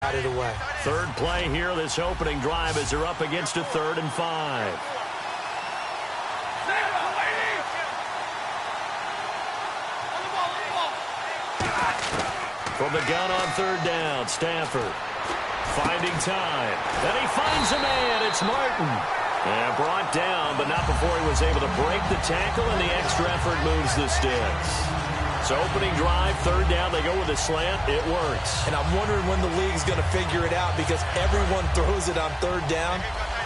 Got it away. Third play here, this opening drive, as they're up against a 3rd and 5. From the gun on 3rd down, Stafford finding time. Then he finds a man. It's Martin. And brought down, but not before he was able to break the tackle, and the extra effort moves the sticks. So opening drive, 3rd down, they go with a slant. It works. And I'm wondering when the league's going to figure it out, because everyone throws it on 3rd down.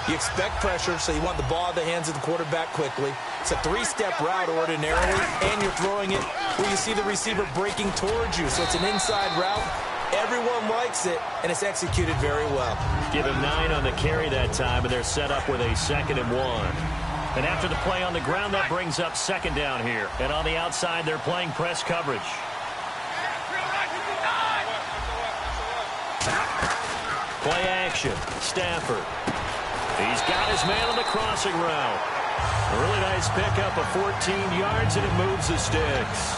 You expect pressure, so you want the ball in the hands of the quarterback quickly. It's a 3-step route ordinarily, and you're throwing it where you see the receiver breaking towards you. So it's an inside route. Everyone likes it, and it's executed very well. Give him 9 on the carry that time, and they're set up with a 2nd and 1. And after the play on the ground, that brings up 2nd down here. And on the outside, they're playing press coverage. Play action. Stafford. He's got his man on the crossing route. A really nice pickup of 14 yards, and it moves the sticks.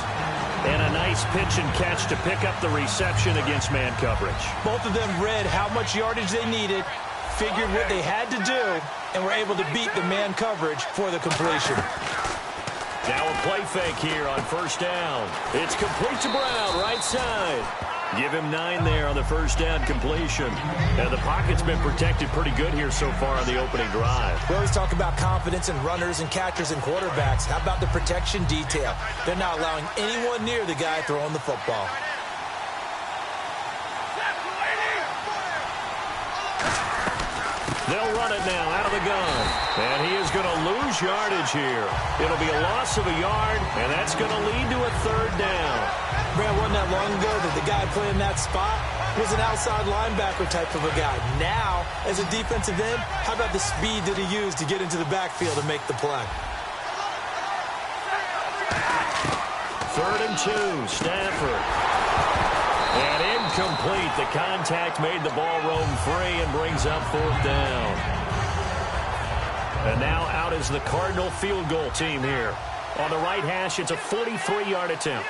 And a nice pitch and catch to pick up the reception against man coverage. Both of them read how much yardage they needed, figured what they had to do, and were able to beat the man coverage for the completion. Now a play fake here on 1st down. It's complete to Brown, right side. Give him 9 there on the 1st down completion. And the pocket's been protected pretty good here so far on the opening drive. We always talk about confidence in runners and catchers and quarterbacks. How about the protection detail? They're not allowing anyone near the guy throwing the football. They'll run it now out of the gun. And he is going to lose yardage here. It'll be a loss of a yard, and that's going to lead to a 3rd down. Brad, wasn't that long ago that the guy playing that spot was an outside linebacker type of a guy. Now, as a defensive end, how about the speed that he used to get into the backfield and make the play? 3rd and 2, Stafford. And incomplete. The contact made the ball roam free and brings up 4th down. And now out is the Cardinal field goal team here. On the right hash, it's a 43-yard attempt.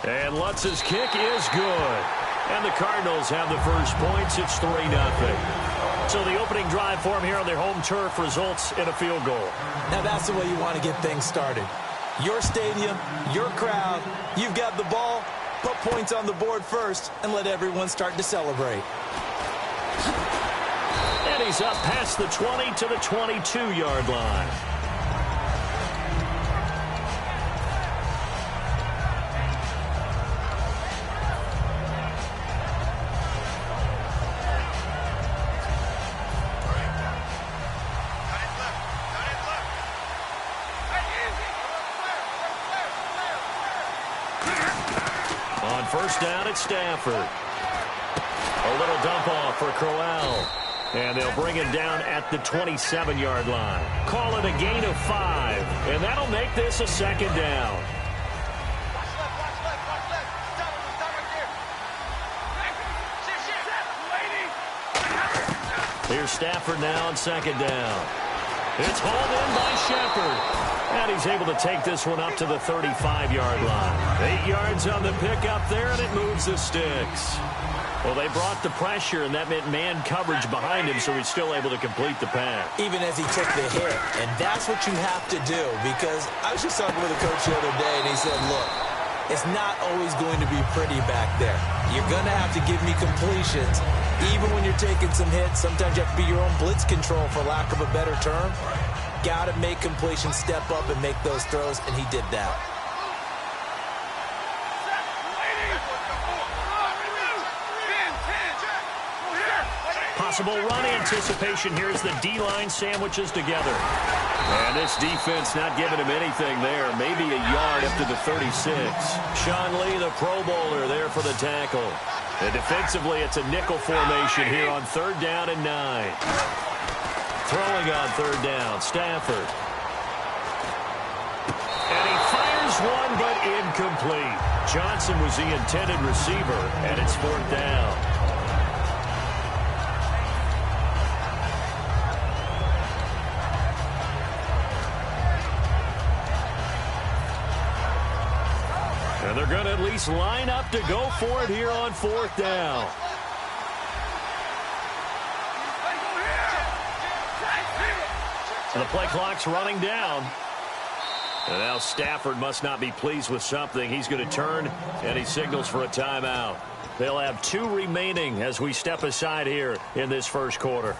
And Lutz's kick is good. And the Cardinals have the first points. It's 3-0. So the opening drive for them here on their home turf results in a field goal. Now that's the way you want to get things started. Your stadium, your crowd, you've got the ball, put points on the board first, and let everyone start to celebrate. And he's up past the 20 to the 22-yard line. On 1st down, it's Stafford. A little dump off for Crowell. And they'll bring him down at the 27-yard line. Call it a gain of 5. And that'll make this a 2nd down. Here's Stafford now on 2nd down. It's hauled in by Shepard. And he's able to take this one up to the 35-yard line. 8 yards on the pickup there, and it moves the sticks. Well, they brought the pressure, and that meant man coverage behind him, so he's still able to complete the pass. Even as he took the hit. And that's what you have to do, because I was just talking with a coach the other day, and he said, look, it's not always going to be pretty back there. You're going to have to give me completions. Even when you're taking some hits, sometimes you have to be your own blitz control, for lack of a better term. Got to make completions, step up and make those throws, and he did that. Possible run anticipation here as the D-line sandwiches together. And this defense not giving him anything there. Maybe a yard up to the 36. Sean Lee, the Pro Bowler, there for the tackle. And defensively, it's a nickel formation here on 3rd down and 9. Throwing on 3rd down, Stafford. And he fires one, but incomplete. Johnson was the intended receiver, and it's 4th down. And they're going to at least line up to go for it here on 4th down. So the play clock's running down. And now Stafford must not be pleased with something. He's going to turn, and he signals for a timeout. They'll have 2 remaining as we step aside here in this first quarter.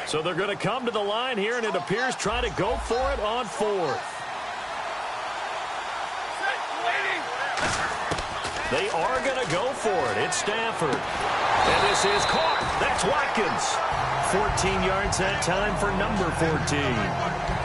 So they're going to come to the line here, and it appears try to go for it on 4th. They are going to go for it. It's Stafford. And this is caught. That's Watkins. 14 yards that time for number 14.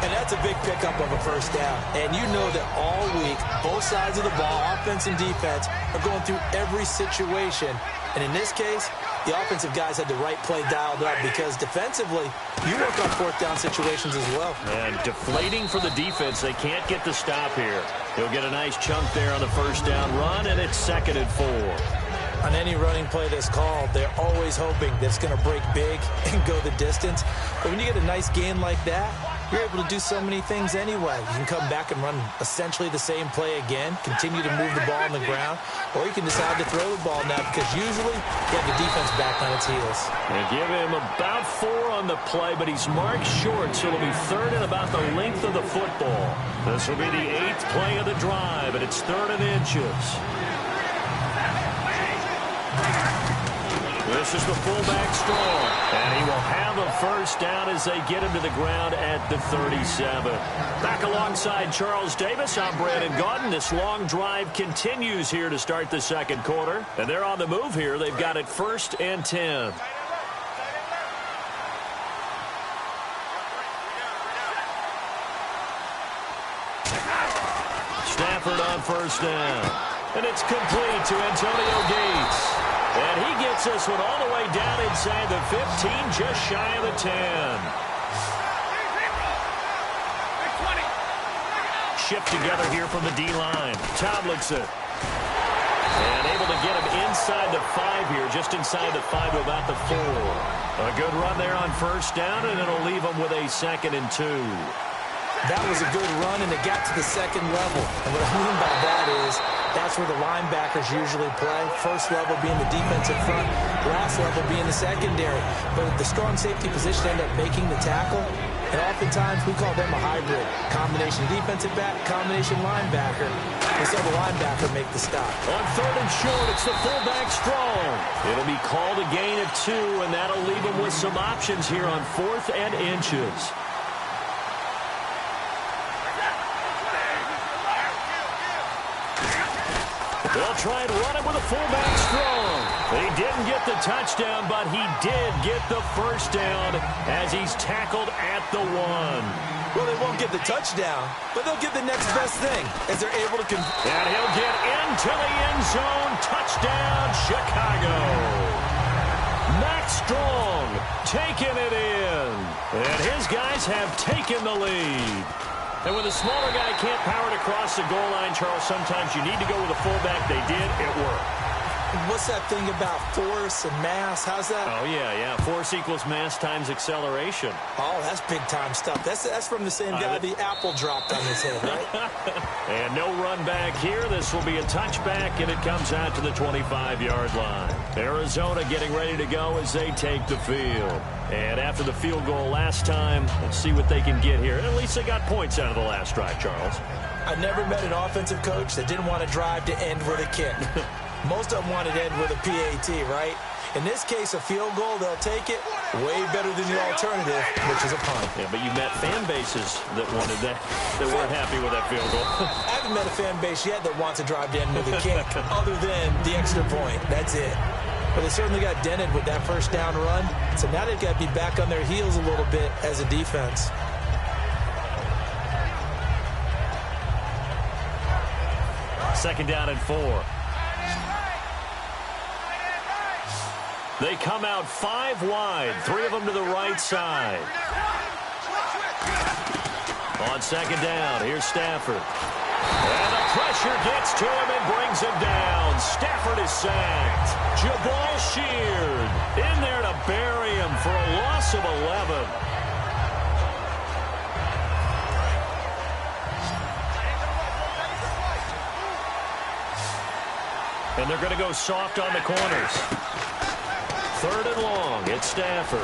And that's a big pickup of a first down. And you know that all week, both sides of the ball, offense and defense, are going through every situation. And in this case, the offensive guys had the right play dialed up because defensively, you work on 4th down situations as well. And deflating for the defense. They can't get the stop here. He'll get a nice chunk there on the first down run, and it's 2nd and 4. On any running play that's called, they're always hoping that it's going to break big and go the distance. But when you get a nice gain like that, you're able to do so many things anyway. You can come back and run essentially the same play again, continue to move the ball on the ground, or you can decide to throw the ball now because usually you have the defense back on its heels. And give him about 4 on the play, but he's marked short, so it'll be 3rd and about the length of the football. This will be the 8th play of the drive, and it's 3rd and inches. This is the fullback strong, and he will have a first down as they get him to the ground at the 37. Back alongside Charles Davis, I'm Brandon Gaudin. This long drive continues here to start the second quarter, and they're on the move here. They've got it 1st and 10. Stafford on first down, and it's complete to Antonio Gates. And he gets this one all the way down inside the 15, just shy of the 10. Shift together here from the D-line. Tomlinson. And able to get him inside the 5 here, just inside the 5 to about the 4. A good run there on first down, and it'll leave him with a 2nd and 2. That was a good run, and it got to the 2nd level. And what I mean by that is that's where the linebackers usually play. First level being the defensive front, last level being the secondary. But the strong safety position ended up making the tackle. And oftentimes we call them a hybrid. Combination defensive back, combination linebacker. We saw the linebacker make the stop. On 3rd and short, it's the fullback strong. It'll be called a gain of 2, and that'll leave him with some options here on 4th and inches. They'll try and run it with a fullback strong. He didn't get the touchdown, but he did get the first down as he's tackled at the 1. Well, they won't get the touchdown, but they'll get the next best thing as they're able to and he'll get into the end zone. Touchdown, Chicago. Max Strong taking it in. And his guys have taken the lead. And when the smaller guy can't power it across the goal line, Charles, sometimes you need to go with a fullback. They did. It worked. What's that thing about force and mass? How's that? Oh, yeah. Force equals mass times acceleration. Oh, that's big-time stuff. That's from the same guy the apple dropped on his head, right? And no run back here. This will be a touchback, and it comes out to the 25-yard line. Arizona getting ready to go as they take the field. And after the field goal last time, let's see what they can get here. At least they got points out of the last drive, Charles. I never met an offensive coach that didn't want to drive to end with a kick. Most of them wanted to end with a PAT, right? In this case, a field goal, they'll take it way better than the alternative, which is a punt. Yeah, but you met fan bases that wanted that, that weren't happy with that field goal. I haven't met a fan base yet that wants to drive to end with a kick, other than the extra point. That's it. But they certainly got dented with that first down run, so now they've got to be back on their heels a little bit as a defense. Second down and 4. They come out 5 wide, 3 of them to the right side. On second down, here's Stafford. And the pressure gets to him and brings him down. Stafford is sacked. Jabal Sheard in there to bury him for a loss of 11. And they're going to go soft on the corners. 3rd and long. It's Stafford.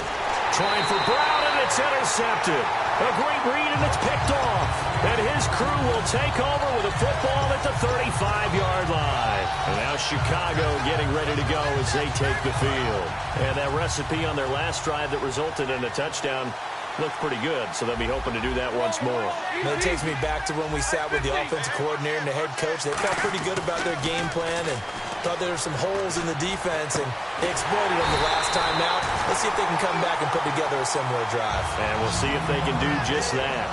Trying for Brown, and it's intercepted. A great read, and it's picked off. And his crew will take over with a football at the 35-yard line. And now Chicago getting ready to go as they take the field. And that recipe on their last drive that resulted in a touchdown looked pretty good, so they'll be hoping to do that once more. It takes me back to when we sat with the offensive coordinator and the head coach. They felt pretty good about their game plan and thought there were some holes in the defense, and they exploited them the last time out. Let's see if they can come back and put together a similar drive. And we'll see if they can do just that.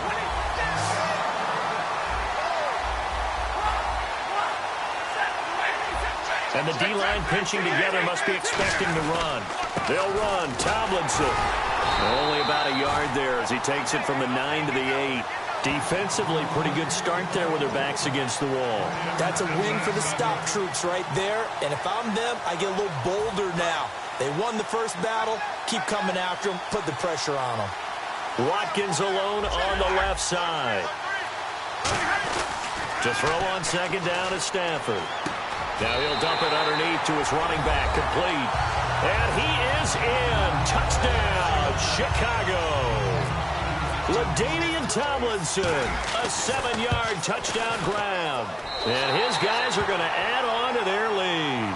And the D-line pinching together must be expecting to run. They'll run. Tomlinson. Only about a yard there as he takes it from the 9 to the 8. Defensively, pretty good start there with their backs against the wall. That's a win for the stop troops right there. And if I'm them, I get a little bolder now. They won the first battle. Keep coming after them. Put the pressure on them. Watkins alone on the left side. To throw on 2nd down is Stafford. Now he'll dump it underneath to his running back, complete. And he is in. Touchdown, Chicago. LaDainian Tomlinson, a 7-yard touchdown grab. And his guys are going to add on to their lead.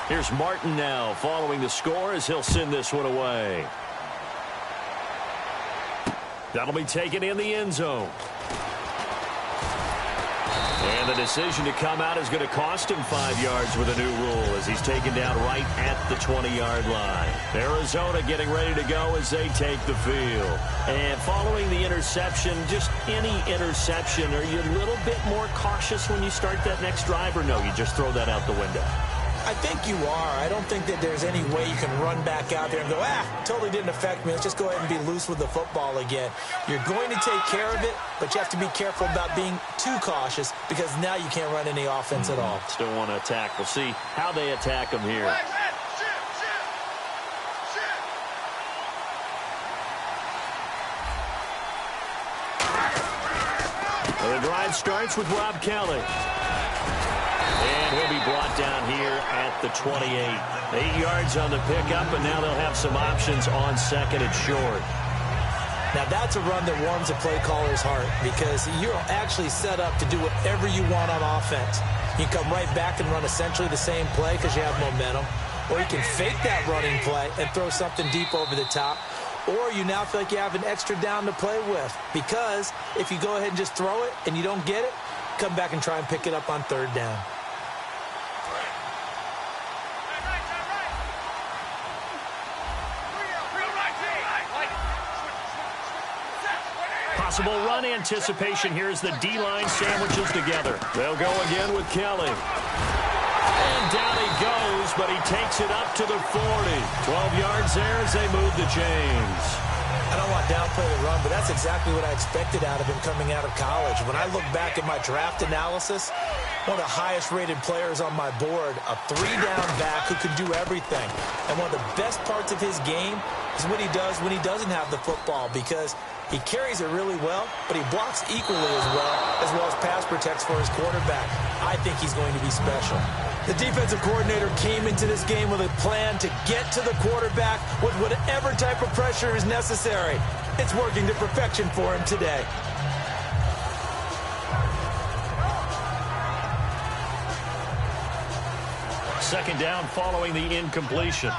Here's Martin now following the score as he'll send this one away. That'll be taken in the end zone. And the decision to come out is going to cost him 5 yards with a new rule as he's taken down right at the 20-yard line. Arizona getting ready to go as they take the field. And following the interception, just any interception, are you a little bit more cautious when you start that next drive, or no, you just throw that out the window? I think you are. I don't think that there's any way you can run back out there and go, totally didn't affect me. Let's just go ahead and be loose with the football again. You're going to take care of it, but you have to be careful about being too cautious because now you can't run any offense at all. Still want to attack. We'll see how they attack them here. The drive starts with Rob Kelly. And he'll be brought down here at the 28. 8 yards on the pickup, and now they'll have some options on 2nd and short. Now, that's a run that warms a play caller's heart because you're actually set up to do whatever you want on offense. You can come right back and run essentially the same play because you have momentum, or you can fake that running play and throw something deep over the top, or you now feel like you have an extra down to play with because if you go ahead and just throw it and you don't get it, come back and try and pick it up on 3rd down. Possible run anticipation here as the D-line sandwiches together. They'll go again with Kelly. And down he goes, but he takes it up to the 40. 12 yards there as they move the chains. I don't want to downplay the run, but that's exactly what I expected out of him coming out of college. When I look back at my draft analysis, one of the highest-rated players on my board, a 3-down back who could do everything. And one of the best parts of his game is what he does when he doesn't have the football because he carries it really well, but he blocks equally as well as pass protects for his quarterback. I think he's going to be special. The defensive coordinator came into this game with a plan to get to the quarterback with whatever type of pressure is necessary. It's working to perfection for him today. Second down following the incompletion.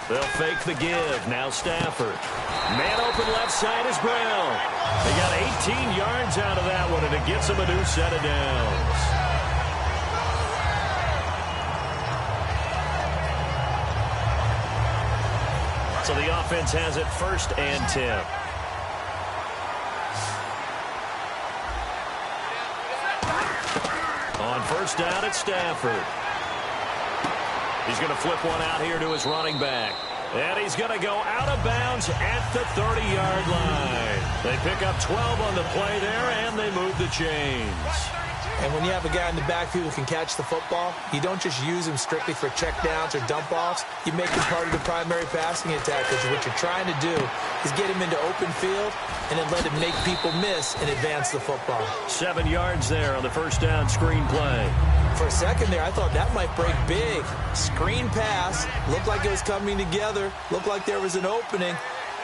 They'll fake the give. Now Stafford. Man open left side is Brown. They got 18 yards out of that one, and it gets them a new set of downs. So the offense has it 1st and 10. On 1st down, it's Stafford. He's going to flip one out here to his running back. And he's going to go out of bounds at the 30-yard line. They pick up 12 on the play there, and they move the chains. And when you have a guy in the backfield who can catch the football, you don't just use him strictly for checkdowns or dump-offs. You make him part of the primary passing attack, because what you're trying to do is get him into open field and then let him make people miss and advance the football. 7 yards there on the first down screen play. For a second there, I thought that might break big. Screen pass, looked like it was coming together, looked like there was an opening.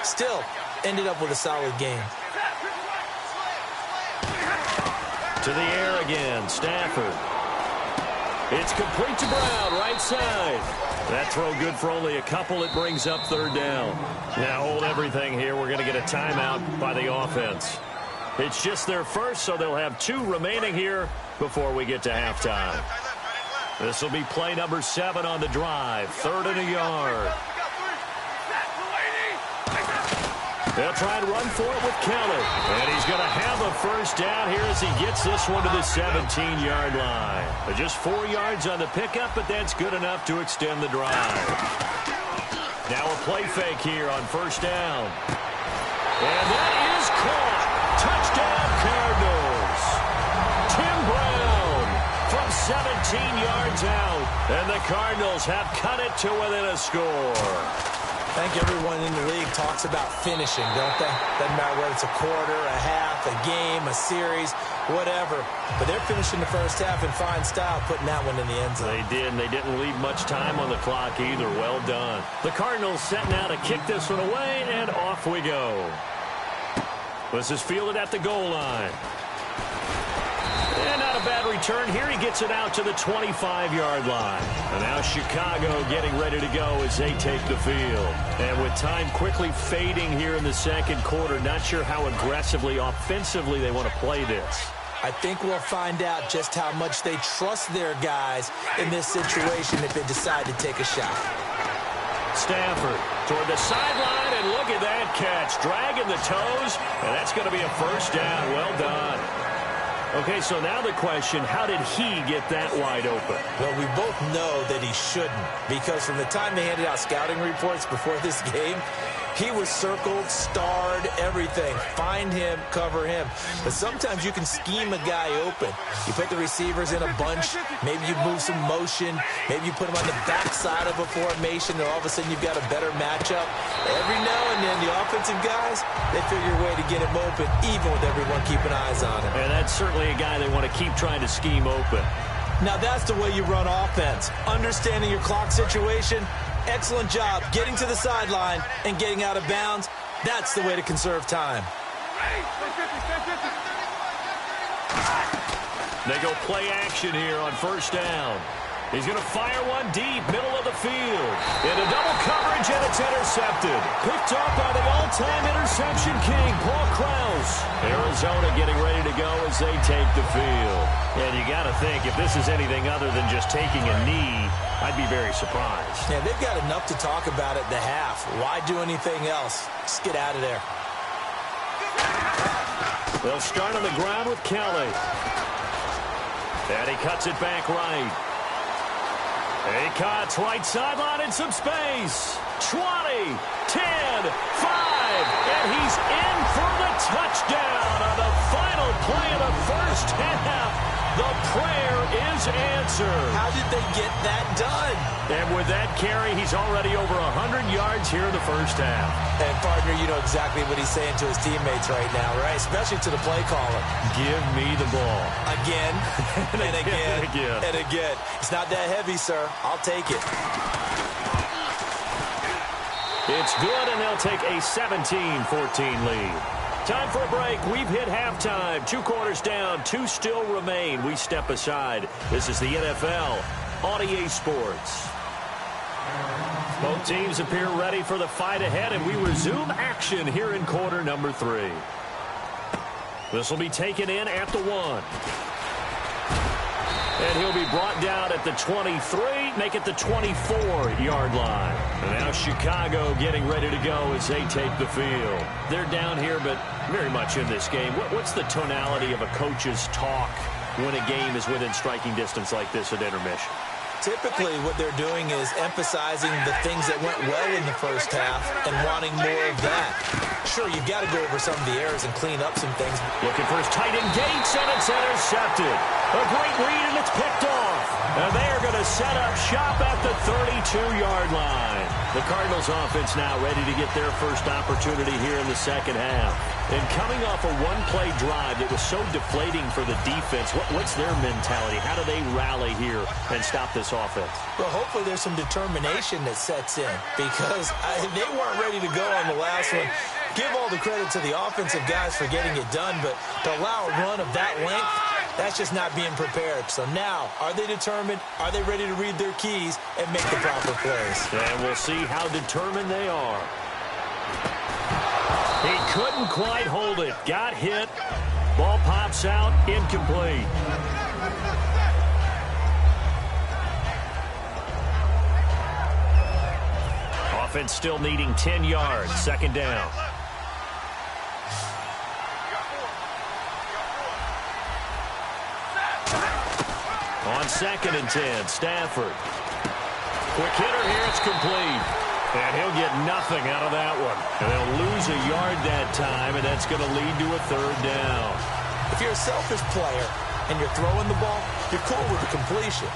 Still, ended up with a solid game. To the air again, Stafford. It's complete to Brown, right side. That throw good for only a couple. It brings up third down. Now hold everything here. We're going to get a timeout by the offense. It's just their first, so they'll have 2 remaining here before we get to halftime. This will be play number 7 on the drive. 3rd and a yard. They'll try and run for it with Kelly. And he's going to have a first down here as he gets this one to the 17-yard line. Just 4 yards on the pickup, but that's good enough to extend the drive. Now a play fake here on first down. And that is caught. Touchdown, Cardinals. Tim Brown from 17 yards out. And the Cardinals have cut it to within a score. I think everyone in the league talks about finishing, don't they? Doesn't matter whether it's a quarter, a half, a game, a series, whatever. But they're finishing the first half in fine style, putting that one in the end zone. They did, and they didn't leave much time on the clock either. Well done. The Cardinals setting out to kick this one away, and off we go. This is fielded at the goal line. And not a bad return here. He gets it out to the 25-yard line. And now Chicago getting ready to go as they take the field. And with time quickly fading here in the second quarter, not sure how aggressively, offensively they want to play this. I think we'll find out just how much they trust their guys in this situation if they decide to take a shot. Stafford toward the sideline, and look at that catch. Dragging the toes, and that's going to be a first down. Well done. Okay, so now the question, how did he get that wide open? Well, we both know that he shouldn't, because from the time they handed out scouting reports before this game, he was circled, starred, everything. Find him, cover him. But sometimes you can scheme a guy open. You put the receivers in a bunch. Maybe you move some motion. Maybe you put them on the backside of a formation, and all of a sudden you've got a better matchup. Every now and then, the offensive guys, they figure a way to get him open, even with everyone keeping eyes on him. And that's certainly a guy they want to keep trying to scheme open. Now that's the way you run offense. Understanding your clock situation. Excellent job getting to the sideline and getting out of bounds. That's the way to conserve time. They go play action here on first down. He's going to fire one deep, middle of the field. Into double coverage, and it's intercepted. Picked off by the all-time interception king, Paul Krause. Arizona getting ready to go as they take the field. And you got to think, if this is anything other than just taking a knee, I'd be very surprised. Yeah, they've got enough to talk about at the half. Why do anything else? Just get out of there. They'll start on the ground with Kelly. And he cuts it back right. He cuts right sideline in some space. 20, 10, 5, and he's in for the touchdown on the final play of the first half. The prayer is answered. How did they get that done? And with that carry, he's already over 100 yards here in the first half. And, partner, you know exactly what he's saying to his teammates right now, right? Especially to the play caller. Give me the ball. Again, and again, and again. and again. It's not that heavy, sir. I'll take it. It's good, and they'll take a 17-14 lead. Time for a break. We've hit halftime. 2 quarters down. 2 still remain. We step aside. This is the NFL on EA Sports. Both teams appear ready for the fight ahead, and we resume action here in quarter number 3. This will be taken in at the 1. And he'll be brought down at the 23, make it the 24-yard line. And now Chicago getting ready to go as they take the field. They're down here, but very much in this game. What's the tonality of a coach's talk when a game is within striking distance like this at intermission? Typically, what they're doing is emphasizing the things that went well in the first half and wanting more of that. Sure, you've got to go over some of the errors and clean up some things. Looking for his tight end Gates, and it's intercepted. A great read, and it's picked off. And they are going to set up shop at the 32-yard line. The Cardinals offense now ready to get their first opportunity here in the second half. And coming off a one-play drive that was so deflating for the defense, what's their mentality? How do they rally here and stop this offense? Well, hopefully there's some determination that sets in because they weren't ready to go on the last one. Give all the credit to the offensive guys for getting it done, but to allow a run of that length, that's just not being prepared. So now, are they determined? Are they ready to read their keys and make the proper plays? And we'll see how determined they are. He couldn't quite hold it. Got hit. Ball pops out. Incomplete. Offense still needing 10 yards. Second down. On 2nd and 10, Stafford. Quick hitter here, it's complete. And he'll get nothing out of that one. And they'll lose a yard that time, and that's going to lead to a 3rd down. If you're a selfish player and you're throwing the ball, you're cool with the completion.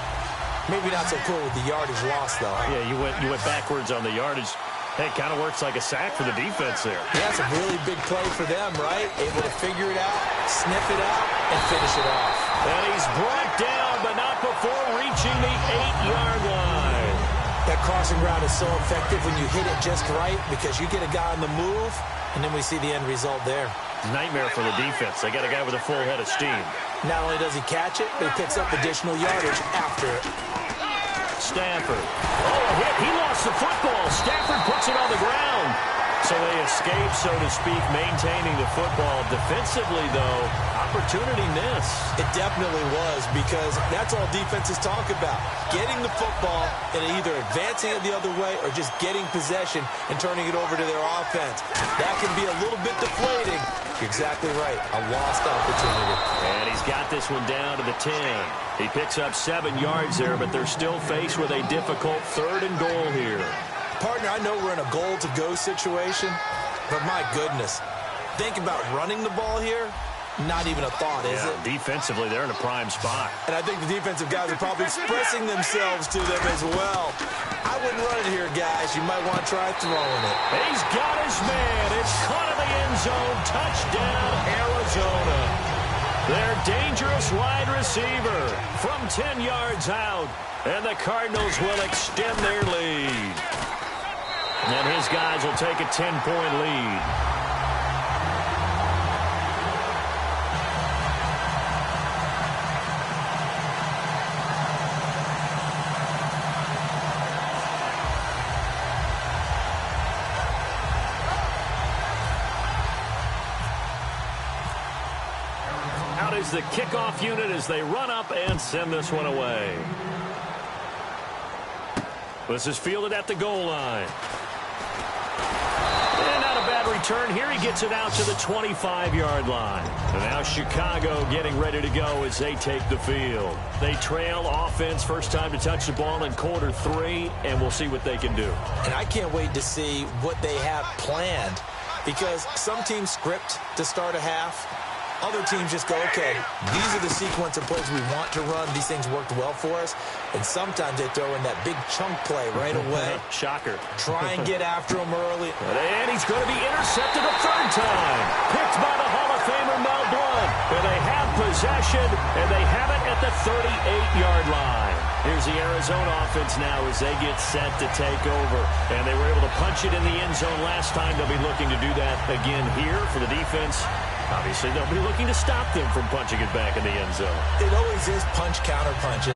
Maybe not so cool with the yardage loss, though. Yeah, you went backwards on the yardage. Hey, it kind of works like a sack for the defense there. Yeah, it's a really big play for them, right? Able to figure it out, sniff it out, and finish it off. And he's brought down, but not before reaching the 8-yard line. That crossing route is so effective when you hit it just right because you get a guy on the move, and then we see the end result there. Nightmare for the defense. They got a guy with a full head of steam. Not only does he catch it, but he picks up additional yardage after it. Stafford. Oh, a hit. He lost the football. Stafford puts it on the ground. So they escape, so to speak, maintaining the football. Defensively, though, opportunity miss. It definitely was because that's all defenses talk about. Getting the football and either advancing it the other way or just getting possession and turning it over to their offense. That can be a little bit deflating. You're exactly right. A lost opportunity. And he's got this one down to the 10. He picks up 7 yards there, but they're still faced with a difficult 3rd and goal here. Partner, I know we're in a goal-to-go situation, but my goodness, think about running the ball here. Not even a thought, is it? Defensively, they're in a prime spot. And I think the defensive guys are probably expressing themselves to them as well. I wouldn't run it here, guys. You might want to try throwing it. He's got his man. It's caught in the end zone. Touchdown, Arizona. Their dangerous wide receiver from 10 yards out. And the Cardinals will extend their lead. And his guys will take a 10-point lead. Out is the kickoff unit as they run up and send this one away. This is fielded at the goal line. And not a bad return here. He gets it out to the 25-yard line. And now Chicago getting ready to go as they take the field. They trail offense, first time to touch the ball in quarter 3, and we'll see what they can do. And I can't wait to see what they have planned because some teams script to start a half. Other teams just go, okay, these are the sequence of plays we want to run. These things worked well for us. And sometimes they throw in that big chunk play right away. Shocker. Try and get after him early. And he's going to be intercepted a 3rd time. Picked by the Hall of Famer Mel Blount. And they have possession, and they have it at the 38-yard line. Here's the Arizona offense now as they get set to take over. And they were able to punch it in the end zone last time. They'll be looking to do that again here for the defense. Obviously, they'll be looking to stop them from punching it back in the end zone. It always is punch, counter punch.